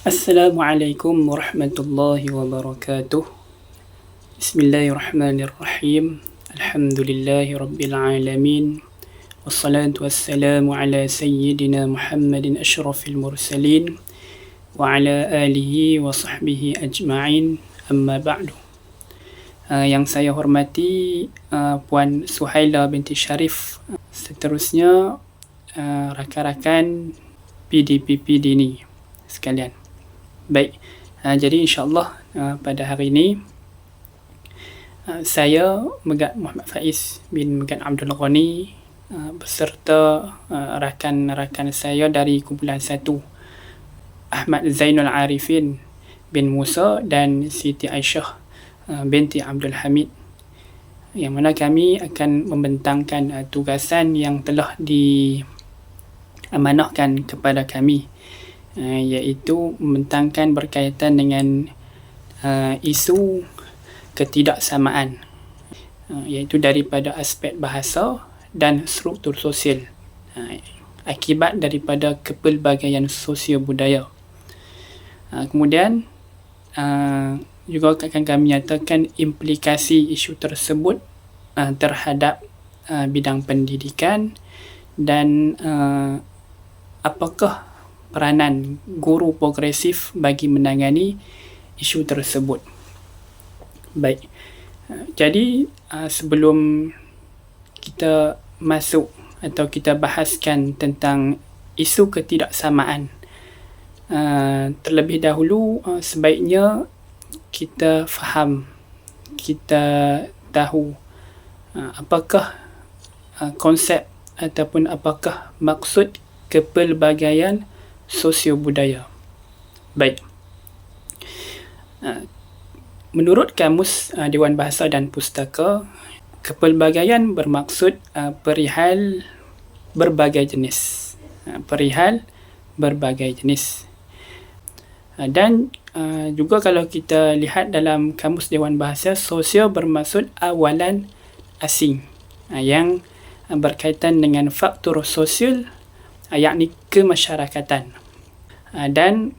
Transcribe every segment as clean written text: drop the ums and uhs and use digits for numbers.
Assalamualaikum warahmatullahi wabarakatuh. Bismillahirrahmanirrahim. Alhamdulillahi rabbil alamin. Wassalatu wassalamu ala sayyidina Muhammadin asyrafil mursalin wa ala alihi wa sahbihi ajma'in. Amma ba'du. Yang saya hormati Puan Suhaila binti Sharif, seterusnya rakan-rakan PDPP Dini sekalian. Baik, jadi insyaAllah pada hari ini saya Megat Muhammad Faiz bin Megat Abdul Ghani beserta rakan-rakan saya dari kumpulan 1, Ahmad Zainul Arifin bin Musa dan Siti Aisyah binti Abdul Hamid, yang mana kami akan membentangkan tugasan yang telah diamanahkan kepada kami, iaitu membentangkan berkaitan dengan isu ketidaksamaan, iaitu daripada aspek bahasa dan struktur sosial, akibat daripada kepelbagaian sosial budaya. Kemudian juga akan kami nyatakan implikasi isu tersebut terhadap bidang pendidikan dan apakah peranan guru progresif bagi menangani isu tersebut. Baik, jadi sebelum kita masuk atau kita bahaskan tentang isu ketidaksamaan, terlebih dahulu sebaiknya kita faham, kita tahu apakah konsep ataupun apakah maksud kepelbagaian sosio budaya. Baik. Menurut Kamus Dewan Bahasa dan Pustaka, kepelbagaian bermaksud perihal berbagai jenis. Perihal berbagai jenis. Dan juga kalau kita lihat dalam Kamus Dewan Bahasa, sosio bermaksud awalan asing yang berkaitan dengan faktor sosial, yakni kemasyarakatan. Dan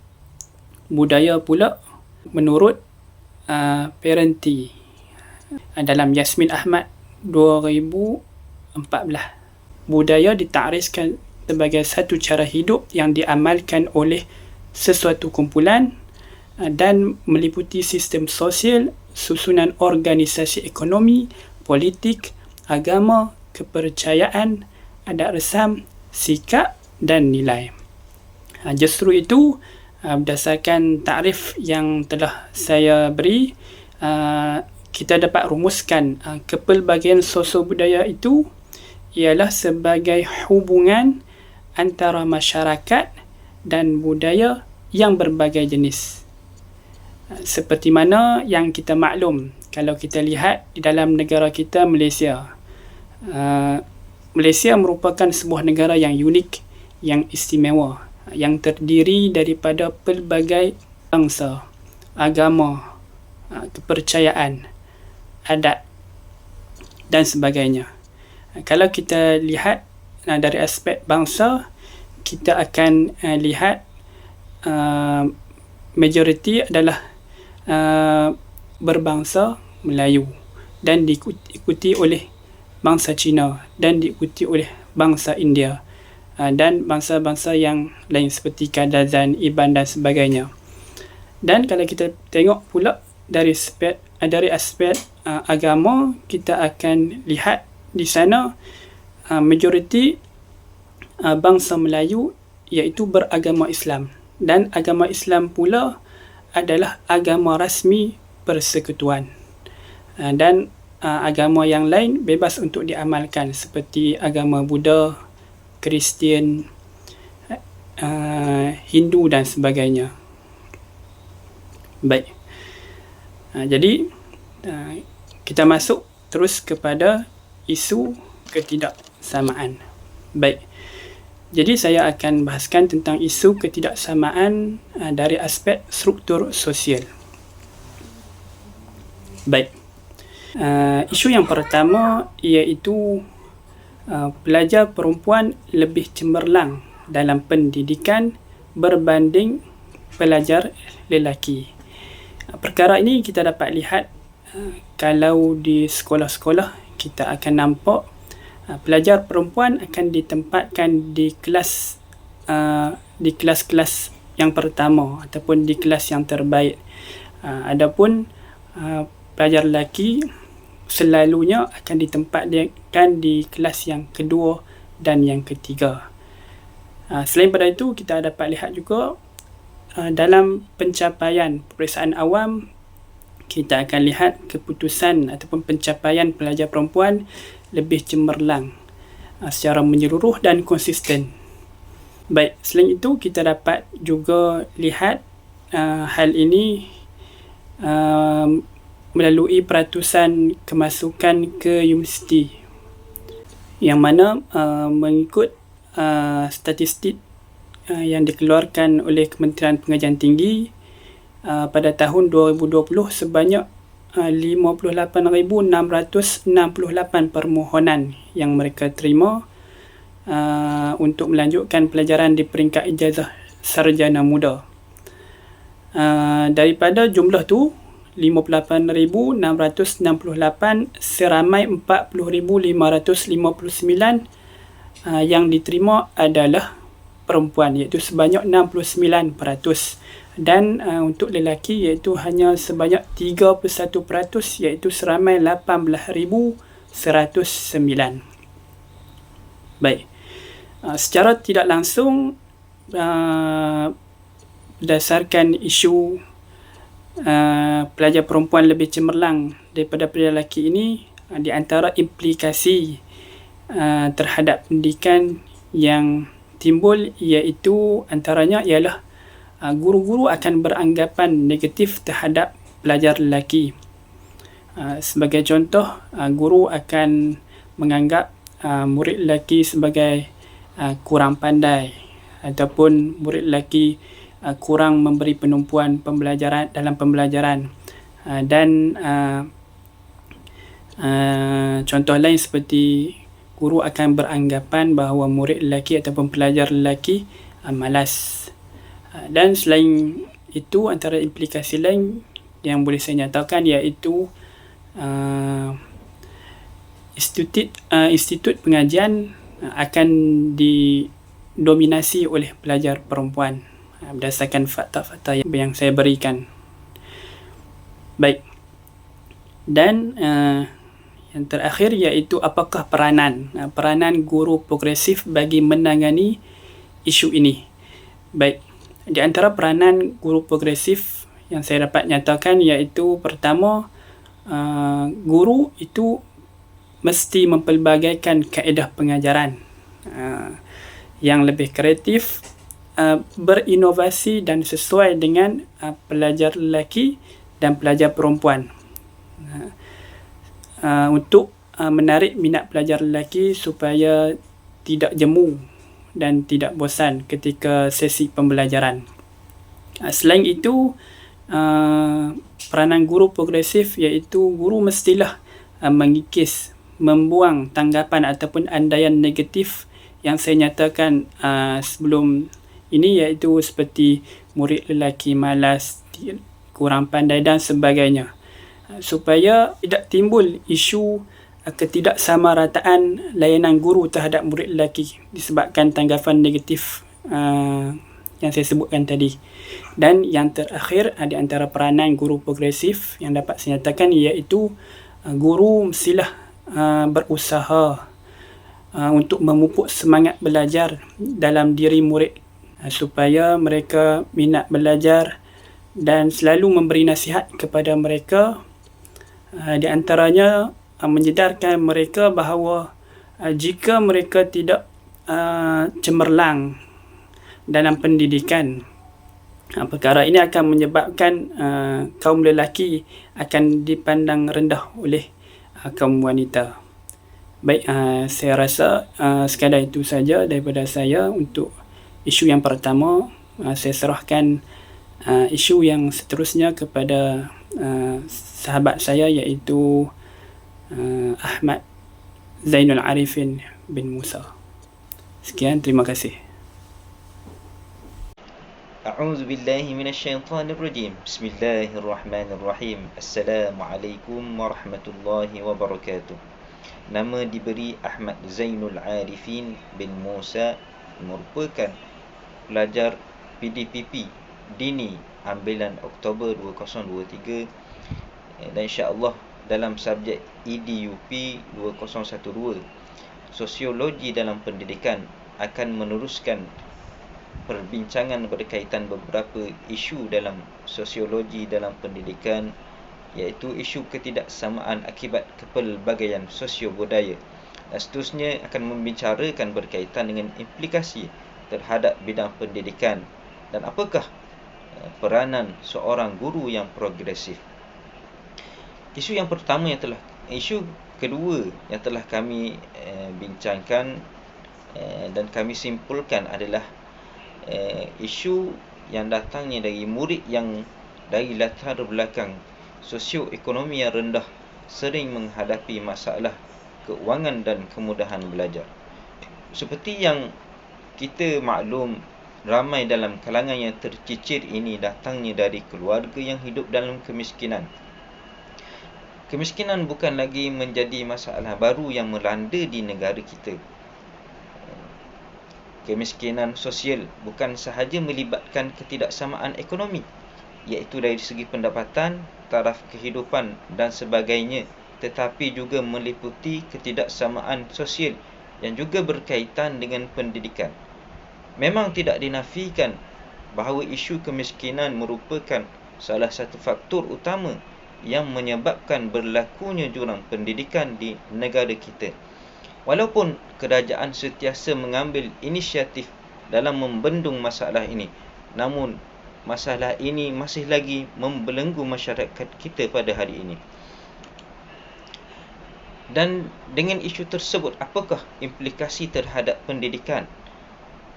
budaya pula menurut Parenti dalam Yasmin Ahmad 2014, budaya ditakriskan sebagai satu cara hidup yang diamalkan oleh sesuatu kumpulan dan meliputi sistem sosial, susunan organisasi ekonomi, politik, agama, kepercayaan, adat resam, sikap dan nilai. Justru itu, berdasarkan takrif yang telah saya beri, kita dapat rumuskan kepelbagaian sosio budaya itu ialah sebagai hubungan antara masyarakat dan budaya yang berbagai jenis. Seperti mana yang kita maklum, kalau kita lihat di dalam negara kita, Malaysia. Malaysia merupakan sebuah negara yang unik, yang istimewa, yang terdiri daripada pelbagai bangsa, agama, kepercayaan, adat dan sebagainya. Kalau kita lihat dari aspek bangsa, kita akan lihat majoriti adalah berbangsa Melayu dan diikuti oleh bangsa Cina dan diikuti oleh bangsa India dan bangsa-bangsa yang lain seperti Kadazan, Iban dan sebagainya. Dan kalau kita tengok pula dari aspek agama, kita akan lihat di sana majoriti bangsa Melayu iaitu beragama Islam, dan agama Islam pula adalah agama rasmi persekutuan, dan agama yang lain bebas untuk diamalkan seperti agama Buddha, Kristian, Hindu dan sebagainya. Baik. Jadi kita masuk terus kepada isu ketidaksamaan. Baik. Jadi saya akan bahaskan tentang isu ketidaksamaan dari aspek struktur sosial. Baik. Isu yang pertama iaitu pelajar perempuan lebih cemerlang dalam pendidikan berbanding pelajar lelaki. Perkara ini kita dapat lihat kalau di sekolah-sekolah kita akan nampak pelajar perempuan akan ditempatkan di kelas-kelas yang pertama ataupun di kelas yang terbaik. Adapun pelajar lelaki selalunya akan ditempatkan di kelas yang kedua dan yang ketiga. Selain pada itu, kita dapat lihat juga dalam pencapaian peperiksaan awam, kita akan lihat keputusan ataupun pencapaian pelajar perempuan lebih cemerlang secara menyeluruh dan konsisten. Baik, selain itu kita dapat juga lihat hal ini melalui peratusan kemasukan ke universiti, yang mana mengikut statistik yang dikeluarkan oleh Kementerian Pengajian Tinggi pada tahun 2020, sebanyak 58,668 permohonan yang mereka terima untuk melanjutkan pelajaran di peringkat ijazah sarjana muda. Daripada jumlah tu, 58,668 seramai 40,559 yang diterima adalah perempuan, iaitu sebanyak 69%, dan untuk lelaki iaitu hanya sebanyak 31%, iaitu seramai 18,109. Baik, secara tidak langsung berdasarkan isu pelajar perempuan lebih cemerlang daripada pelajar lelaki ini, di antara implikasi terhadap pendidikan yang timbul iaitu antaranya ialah guru-guru akan beranggapan negatif terhadap pelajar lelaki. Sebagai contoh, guru akan menganggap murid lelaki sebagai kurang pandai ataupun murid lelaki kurang memberi penumpuan pembelajaran dalam pembelajaran, dan contoh lain seperti guru akan beranggapan bahawa murid lelaki ataupun pelajar lelaki malas. Dan selain itu, antara implikasi lain yang boleh saya nyatakan iaitu institut pengajian akan didominasi oleh pelajar perempuan berdasarkan fakta-fakta yang saya berikan. Baik, dan yang terakhir iaitu apakah peranan guru progresif bagi menangani isu ini. Baik, di antara peranan guru progresif yang saya dapat nyatakan iaitu, pertama, guru itu mesti mempelbagaikan kaedah pengajaran yang lebih kreatif, berinovasi dan sesuai dengan pelajar lelaki dan pelajar perempuan, untuk menarik minat pelajar lelaki supaya tidak jemu dan tidak bosan ketika sesi pembelajaran. Selain itu, peranan guru progresif iaitu guru mestilah mengikis, membuang tanggapan ataupun andaian negatif yang saya nyatakan sebelum ini, iaitu seperti murid lelaki malas, kurang pandai dan sebagainya, supaya tidak timbul isu ketidaksamarataan layanan guru terhadap murid lelaki disebabkan tanggapan negatif yang saya sebutkan tadi. Dan yang terakhir, di antara peranan guru progresif yang dapat saya nyatakan iaitu guru mestilah berusaha untuk memupuk semangat belajar dalam diri murid supaya mereka minat belajar, dan selalu memberi nasihat kepada mereka, di antaranya menyedarkan mereka bahawa jika mereka tidak cemerlang dalam pendidikan, perkara ini akan menyebabkan kaum lelaki akan dipandang rendah oleh kaum wanita. Baik, saya rasa sekadar itu saja daripada saya untuk isu yang pertama. Saya serahkan isu yang seterusnya kepada sahabat saya iaitu Ahmad Zainul Arifin bin Musa. Sekian, terima kasih. A'udzu billahi minasyaitonir rajim. Bismillahirrahmanirrahim. Assalamualaikum warahmatullahi wabarakatuh. Nama diberi Ahmad Zainul Arifin bin Musa, merupakan pelajar PDPP Dini ambilan Oktober 2023, dan insya-Allah dalam subjek EDUP 2012 Sosiologi dalam Pendidikan akan meneruskan perbincangan berkaitan beberapa isu dalam sosiologi dalam pendidikan, iaitu isu ketidaksamaan akibat kepelbagaian sosio-budaya, dan seterusnya akan membicarakan berkaitan dengan implikasi terhadap bidang pendidikan dan apakah peranan seorang guru yang progresif. Isu kedua yang telah kami bincangkan dan kami simpulkan adalah isu yang datangnya dari murid yang dari latar belakang sosioekonomi yang rendah sering menghadapi masalah keuangan dan kemudahan belajar. Seperti yang kita maklum, ramai dalam kalangan yang tercicir ini datangnya dari keluarga yang hidup dalam kemiskinan. Kemiskinan bukan lagi menjadi masalah baru yang melanda di negara kita. Kemiskinan sosial bukan sahaja melibatkan ketidaksamaan ekonomi, iaitu dari segi pendapatan, taraf kehidupan dan sebagainya, tetapi juga meliputi ketidaksamaan sosial yang juga berkaitan dengan pendidikan. Memang tidak dinafikan bahawa isu kemiskinan merupakan salah satu faktor utama yang menyebabkan berlakunya jurang pendidikan di negara kita. Walaupun kerajaan sentiasa mengambil inisiatif dalam membendung masalah ini, namun masalah ini masih lagi membelenggu masyarakat kita pada hari ini. Dan dengan isu tersebut, apakah implikasi terhadap pendidikan?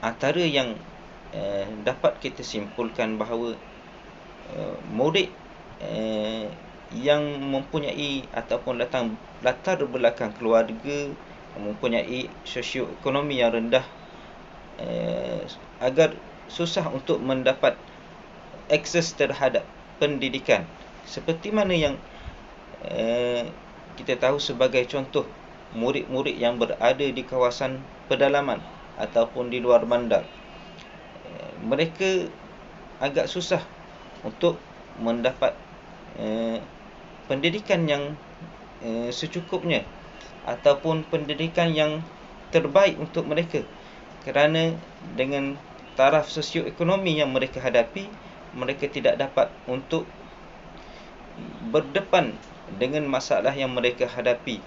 Antara yang dapat kita simpulkan bahawa murid yang mempunyai ataupun latar belakang keluarga mempunyai sosioekonomi yang rendah agar susah untuk mendapat akses terhadap pendidikan. Seperti mana yang kita tahu sebagai contoh, murid-murid yang berada di kawasan pedalaman ataupun di luar bandar, mereka agak susah untuk mendapat pendidikan yang secukupnya ataupun pendidikan yang terbaik untuk mereka, kerana dengan taraf sosioekonomi yang mereka hadapi, mereka tidak dapat untuk berdepan dengan masalah yang mereka hadapi.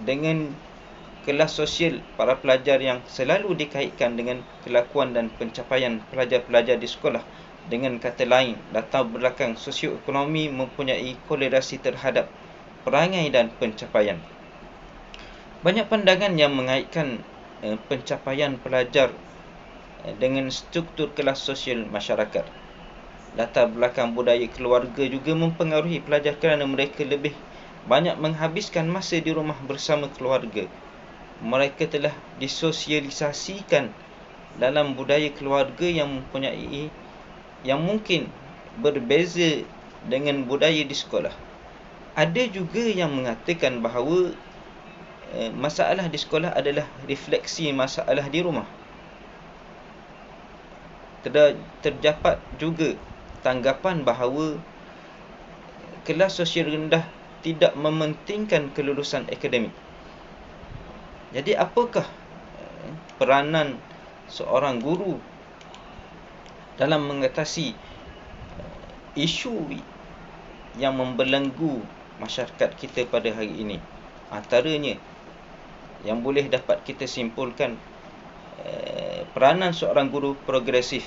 Dengan kelas sosial para pelajar yang selalu dikaitkan dengan kelakuan dan pencapaian pelajar-pelajar di sekolah, dengan kata lain, latar belakang sosioekonomi mempunyai korelasi terhadap perangai dan pencapaian. Banyak pandangan yang mengaitkan pencapaian pelajar dengan struktur kelas sosial masyarakat. Latar belakang budaya keluarga juga mempengaruhi pelajar kerana mereka lebih banyak menghabiskan masa di rumah bersama keluarga. Mereka telah disosialisasikan dalam budaya keluarga yang mungkin berbeza dengan budaya di sekolah. Ada juga yang mengatakan bahawa masalah di sekolah adalah refleksi masalah di rumah. Terdapat juga tanggapan bahawa kelas sosial rendah tidak mementingkan kelulusan akademik. Jadi apakah peranan seorang guru dalam mengatasi isu yang membelenggu masyarakat kita pada hari ini? Antaranya yang boleh dapat kita simpulkan, peranan seorang guru progresif.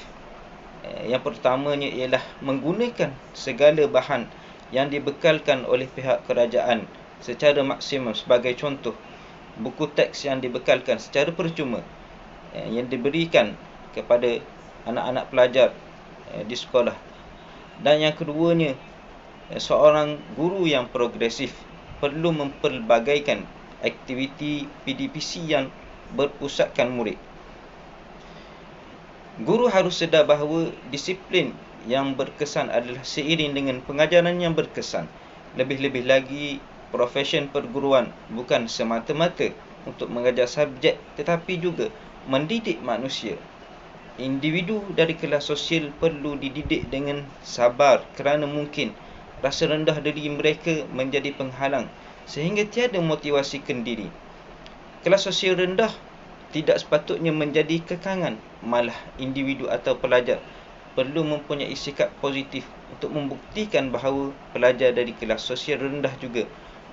Yang pertamanya ialah menggunakan segala bahan yang dibekalkan oleh pihak kerajaan secara maksimum. Sebagai contoh, buku teks yang dibekalkan secara percuma yang diberikan kepada anak-anak pelajar di sekolah. Dan yang keduanya, seorang guru yang progresif perlu mempelbagaikan aktiviti PDPC yang berpusatkan murid. Guru harus sedar bahawa disiplin yang berkesan adalah seiring dengan pengajaran yang berkesan. Lebih-lebih lagi, profesyen perguruan bukan semata-mata untuk mengajar subjek tetapi juga mendidik manusia. Individu dari kelas sosial perlu dididik dengan sabar kerana mungkin rasa rendah diri mereka menjadi penghalang sehingga tiada motivasi kendiri. Kelas sosial rendah tidak sepatutnya menjadi kekangan, malah individu atau pelajar perlu mempunyai sikap positif untuk membuktikan bahawa pelajar dari kelas sosial rendah juga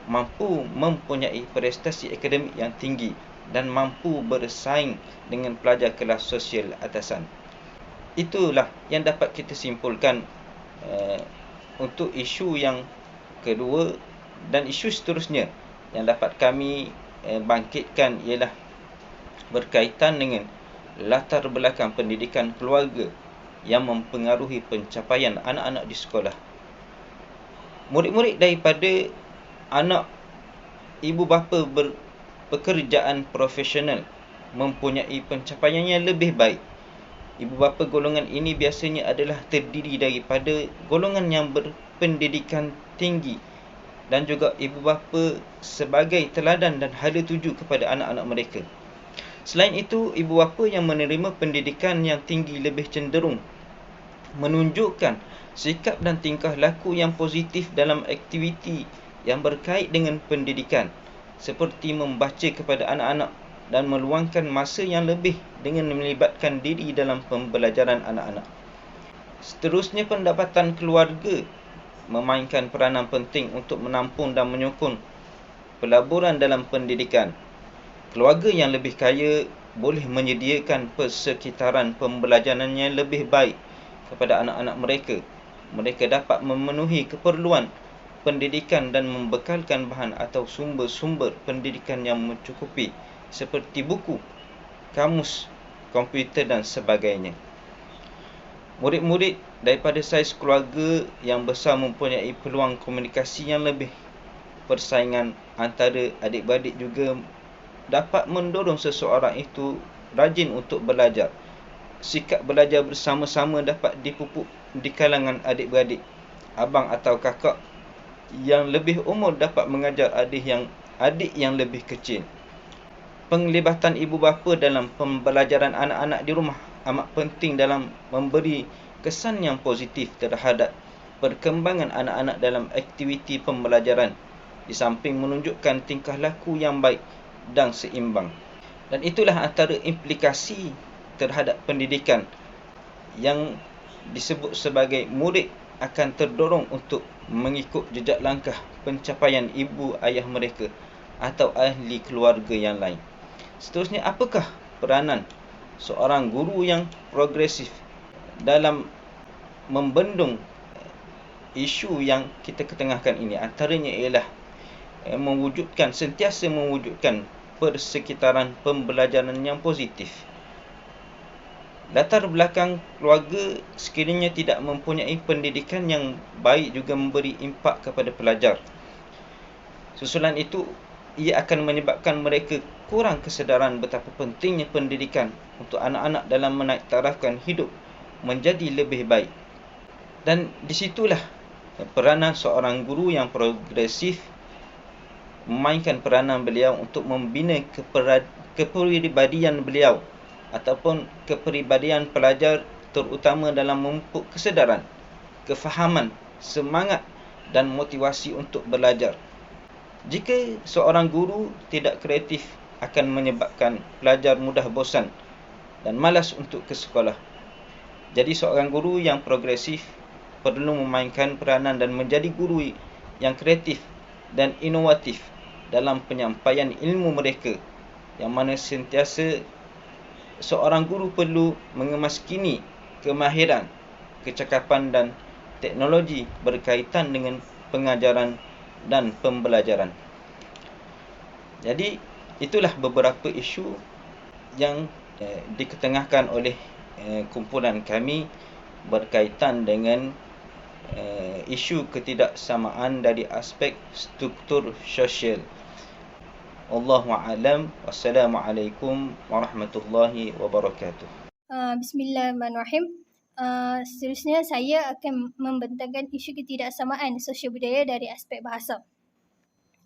mampu mempunyai prestasi akademik yang tinggi dan mampu bersaing dengan pelajar kelas sosial atasan. Itulah yang dapat kita simpulkan untuk isu yang kedua, dan isu seterusnya yang dapat kami bangkitkan ialah berkaitan dengan latar belakang pendidikan keluarga yang mempengaruhi pencapaian anak-anak di sekolah. Murid-murid daripada anak ibu bapa berpekerjaan profesional mempunyai pencapaian yang lebih baik. Ibu bapa golongan ini biasanya adalah terdiri daripada golongan yang berpendidikan tinggi dan juga ibu bapa sebagai teladan dan hala tuju kepada anak-anak mereka. Selain itu, ibu bapa yang menerima pendidikan yang tinggi lebih cenderung menunjukkan sikap dan tingkah laku yang positif dalam aktiviti yang berkait dengan pendidikan, seperti membaca kepada anak-anak dan meluangkan masa yang lebih dengan melibatkan diri dalam pembelajaran anak-anak. Seterusnya, pendapatan keluarga memainkan peranan penting untuk menampung dan menyokong pelaburan dalam pendidikan. Keluarga yang lebih kaya boleh menyediakan persekitaran pembelajaran yang lebih baik kepada anak-anak mereka. Mereka dapat memenuhi keperluan pendidikan dan membekalkan bahan atau sumber-sumber pendidikan yang mencukupi seperti buku, kamus, komputer dan sebagainya. Murid-murid daripada saiz keluarga yang besar mempunyai peluang komunikasi yang lebih. Persaingan antara adik-beradik juga dapat mendorong seseorang itu rajin untuk belajar. Sikap belajar bersama-sama dapat dipupuk di kalangan adik-beradik. Abang atau kakak yang lebih umur dapat mengajar adik yang lebih kecil. Penglibatan ibu bapa dalam pembelajaran anak-anak di rumah amat penting dalam memberi kesan yang positif terhadap perkembangan anak-anak dalam aktiviti pembelajaran, di samping menunjukkan tingkah laku yang baik dan seimbang. Dan itulah antara implikasi terhadap pendidikan yang disebut sebagai murid akan terdorong untuk mengikut jejak langkah pencapaian ibu ayah mereka atau ahli keluarga yang lain. Seterusnya, apakah peranan seorang guru yang progresif dalam membendung isu yang kita ketengahkan ini? Antaranya ialah sentiasa mewujudkan persekitaran pembelajaran yang positif. Latar belakang keluarga sekiranya tidak mempunyai pendidikan yang baik juga memberi impak kepada pelajar. Susulan itu, ia akan menyebabkan mereka kurang kesedaran betapa pentingnya pendidikan untuk anak-anak dalam menaik tarafkan hidup menjadi lebih baik. Dan disitulah peranan seorang guru yang progresif memainkan peranan beliau untuk membina kepribadian beliau ataupun kepribadian pelajar, terutama dalam memupuk kesedaran, kefahaman, semangat dan motivasi untuk belajar. Jika seorang guru tidak kreatif, akan menyebabkan pelajar mudah bosan dan malas untuk ke sekolah. Jadi seorang guru yang progresif perlu memainkan peranan dan menjadi guru yang kreatif dan inovatif dalam penyampaian ilmu mereka, yang mana sentiasa seorang guru perlu mengemaskini kemahiran, kecakapan dan teknologi berkaitan dengan pengajaran dan pembelajaran. Jadi itulah beberapa isu yang diketengahkan oleh kumpulan kami berkaitan dengan isu ketidaksamaan dari aspek struktur sosial. Wallahu a'lam. Wassalamualaikum warahmatullahi wabarakatuh. Bismillahirrahmanirrahim. Seterusnya saya akan membentangkan isu ketidaksamaan sosial budaya dari aspek bahasa.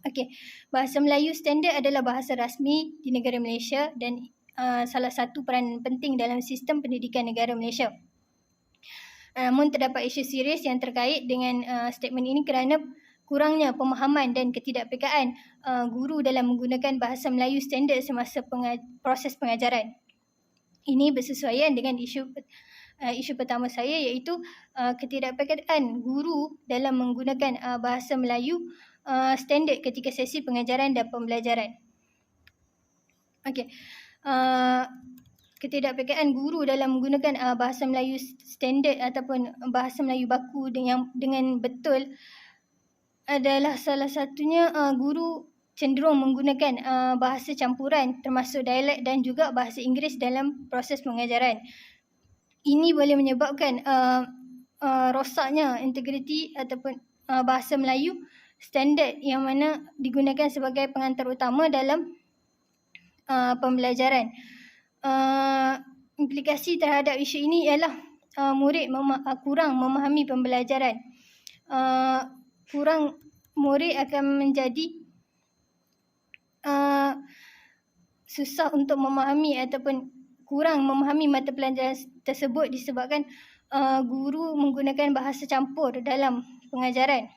Okey, bahasa Melayu standard adalah bahasa rasmi di negara Malaysia dan salah satu peranan penting dalam sistem pendidikan negara Malaysia. Namun terdapat isu serius yang terkait dengan statement ini kerana kurangnya pemahaman dan ketidakpekaan guru dalam menggunakan bahasa Melayu standard semasa proses pengajaran. Ini bersesuaian dengan isu pertama saya, iaitu ketidakpekaan guru dalam menggunakan bahasa Melayu standard ketika sesi pengajaran dan pembelajaran. Okey. Ketidakpekaan guru dalam menggunakan bahasa Melayu standard ataupun bahasa Melayu baku dengan betul adalah salah satunya guru cenderung menggunakan bahasa campuran termasuk dialek dan juga bahasa Inggeris dalam proses pengajaran. Ini boleh menyebabkan rosaknya integriti ataupun bahasa Melayu standard yang mana digunakan sebagai pengantar utama dalam pembelajaran. Implikasi terhadap isu ini ialah murid kurang memahami pembelajaran. Murid akan menjadi susah untuk memahami ataupun kurang memahami mata pelajaran tersebut disebabkan guru menggunakan bahasa campur dalam pengajaran.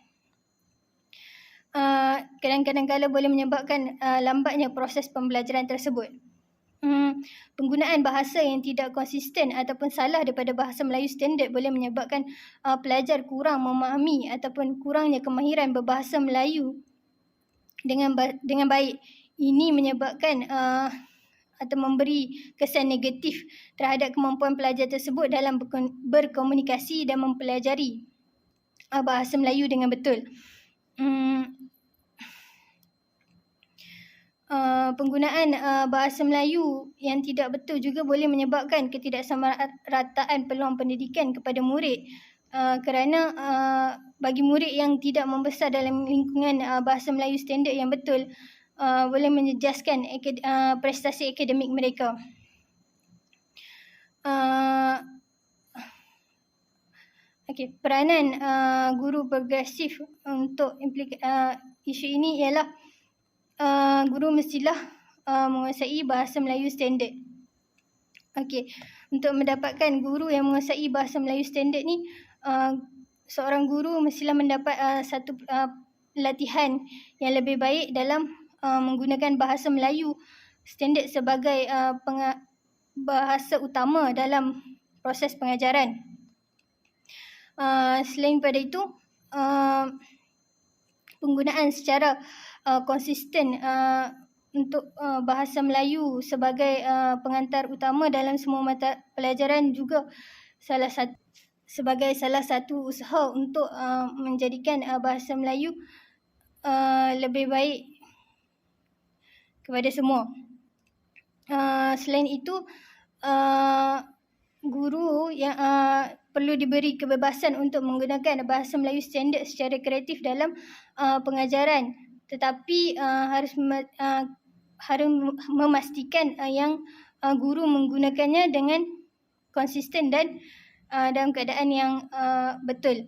Kadang-kadang kala boleh menyebabkan lambatnya proses pembelajaran tersebut. Penggunaan bahasa yang tidak konsisten ataupun salah daripada bahasa Melayu standard boleh menyebabkan pelajar kurang memahami ataupun kurangnya kemahiran berbahasa Melayu dengan baik. Ini menyebabkan atau memberi kesan negatif terhadap kemampuan pelajar tersebut dalam berkomunikasi dan mempelajari bahasa Melayu dengan betul. Penggunaan bahasa Melayu yang tidak betul juga boleh menyebabkan ketidaksamarataan peluang pendidikan kepada murid kerana bagi murid yang tidak membesar dalam lingkungan bahasa Melayu standard yang betul boleh menjejaskan prestasi akademik mereka. Peranan guru progresif untuk isu ini ialah guru mestilah menguasai bahasa Melayu standard. Untuk mendapatkan guru yang menguasai bahasa Melayu standard ni, seorang guru mestilah mendapat satu latihan yang lebih baik dalam menggunakan bahasa Melayu standard sebagai bahasa utama dalam proses pengajaran. Selain pada itu, penggunaan secara konsisten untuk bahasa Melayu sebagai pengantar utama dalam semua mata pelajaran juga sebagai salah satu usaha untuk menjadikan bahasa Melayu lebih baik kepada semua. Selain itu, guru yang perlu diberi kebebasan untuk menggunakan bahasa Melayu standard secara kreatif dalam pengajaran, tetapi harus memastikan yang guru menggunakannya dengan konsisten dan dalam keadaan yang betul.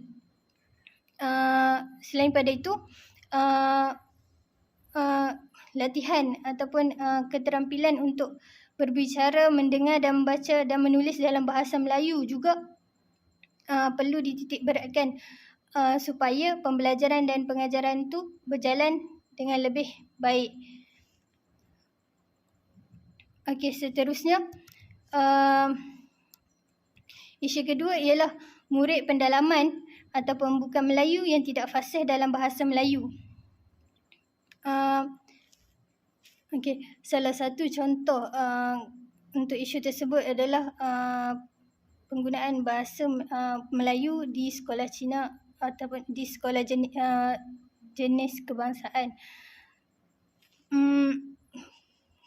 Selain pada itu, latihan ataupun keterampilan untuk berbicara, mendengar dan membaca dan menulis dalam bahasa Melayu juga perlu dititik beratkan supaya pembelajaran dan pengajaran itu berjalan dengan lebih baik. Seterusnya, isu kedua ialah murid pendalaman ataupun bukan Melayu yang tidak fasih dalam bahasa Melayu. Salah satu contoh untuk isu tersebut adalah penggunaan bahasa Melayu di sekolah Cina ataupun di sekolah jenis kebangsaan.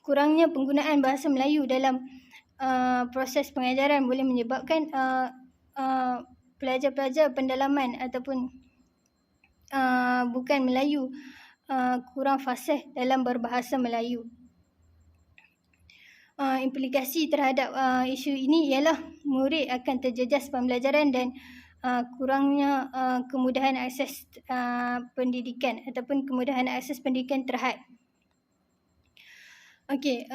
Kurangnya penggunaan bahasa Melayu dalam proses pengajaran boleh menyebabkan pelajar-pelajar pendalaman ataupun bukan Melayu kurang fasih dalam berbahasa Melayu. implikasi terhadap isu ini ialah murid akan terjejas pembelajaran dan kurangnya kemudahan akses pendidikan ataupun kemudahan akses pendidikan terhad. Okey,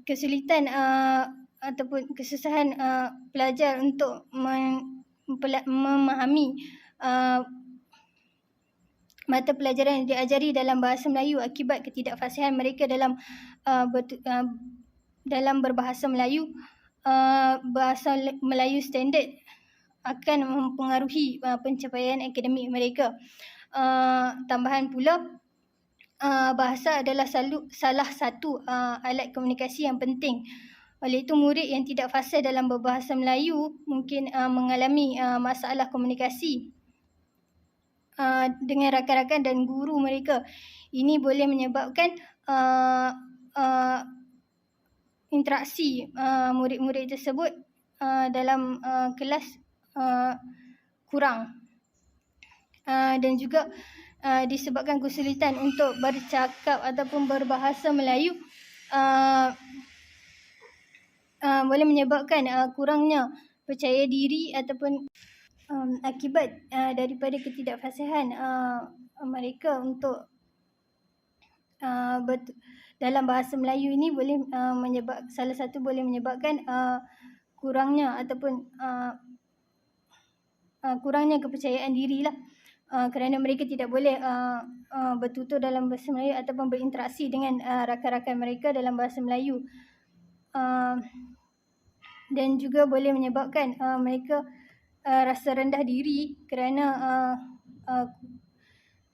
kesulitan ataupun kesusahan pelajar untuk memahami mata pelajaran yang diajari dalam bahasa Melayu akibat ketidakfasihan mereka dalam dalam berbahasa Melayu. Bahasa Melayu standard akan mempengaruhi pencapaian akademik mereka. Tambahan pula, bahasa adalah salah satu alat komunikasi yang penting. Oleh itu, murid yang tidak fasih dalam berbahasa Melayu mungkin mengalami masalah komunikasi dengan rakan-rakan dan guru mereka. Ini boleh menyebabkan interaksi murid-murid tersebut dalam kelas kurang. Dan juga disebabkan kesulitan untuk bercakap ataupun berbahasa Melayu boleh menyebabkan kurangnya percaya diri ataupun akibat daripada ketidakfasihan mereka untuk dalam bahasa Melayu ini boleh salah satu boleh menyebabkan kurangnya ataupun kurangnya kepercayaan diri lah, kerana mereka tidak boleh bertutur dalam bahasa Melayu ataupun berinteraksi dengan rakan-rakan mereka dalam bahasa Melayu. Dan juga boleh menyebabkan mereka rasa rendah diri kerana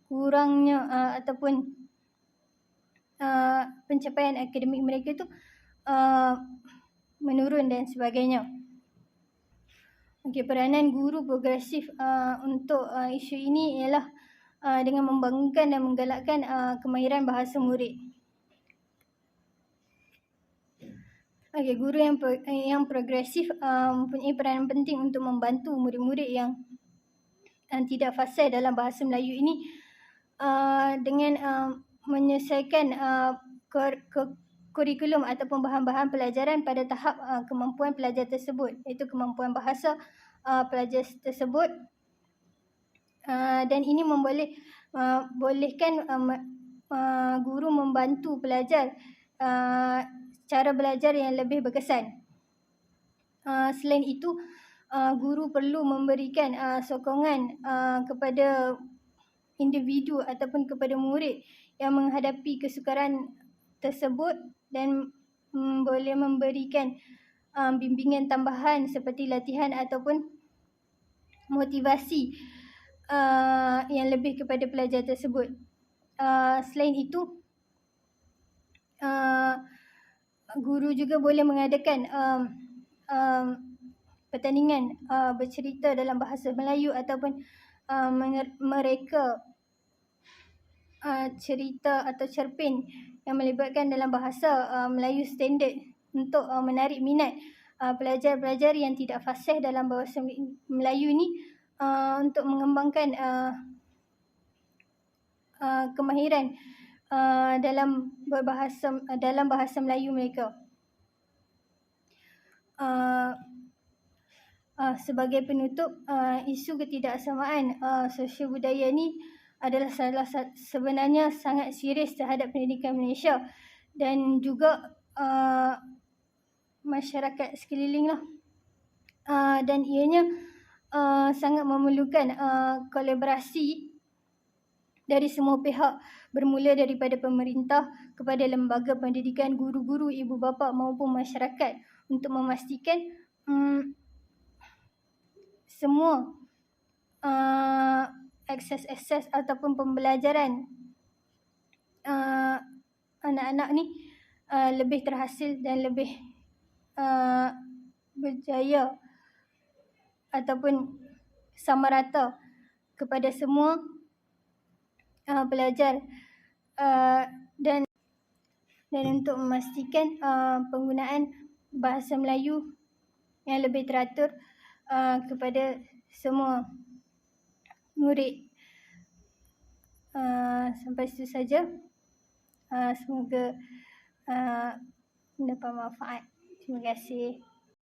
kurangnya ataupun pencapaian akademik mereka itu menurun dan sebagainya. Okey, peranan guru progresif untuk isu ini ialah dengan membangunkan dan menggalakkan kemahiran bahasa murid. Okey, guru yang progresif mempunyai peranan penting untuk membantu murid-murid yang tidak fasih dalam bahasa Melayu ini dengan menyelesaikan kurikulum ataupun bahan-bahan pelajaran pada tahap kemampuan pelajar tersebut, iaitu kemampuan bahasa pelajar tersebut, dan ini bolehkan guru membantu pelajar cara belajar yang lebih berkesan. Selain itu, guru perlu memberikan sokongan kepada individu ataupun kepada murid yang menghadapi kesukaran tersebut dan boleh memberikan bimbingan tambahan seperti latihan ataupun motivasi yang lebih kepada pelajar tersebut. Selain itu, guru juga boleh mengadakan pertandingan bercerita dalam bahasa Melayu ataupun mereka cerita atau cerpen yang melibatkan dalam bahasa Melayu standard untuk menarik minat pelajar-pelajar yang tidak fasih dalam bahasa Melayu ini untuk mengembangkan kemahiran dalam bahasa Melayu mereka. Sebagai penutup, isu ketidaksamaan sosial budaya ni adalah sebenarnya sangat serius terhadap pendidikan Malaysia dan juga masyarakat sekeliling lah. Dan ianya sangat memerlukan kolaborasi dari semua pihak, bermula daripada pemerintah kepada lembaga pendidikan, guru-guru, ibu bapa maupun masyarakat untuk memastikan semua akses ataupun pembelajaran anak-anak ni lebih terhasil dan lebih berjaya ataupun sama rata kepada semua pelajar, dan untuk memastikan penggunaan bahasa Melayu yang lebih teratur kepada semua murid. Sampai situ saja. Semoga mendapat manfaat. Terima kasih.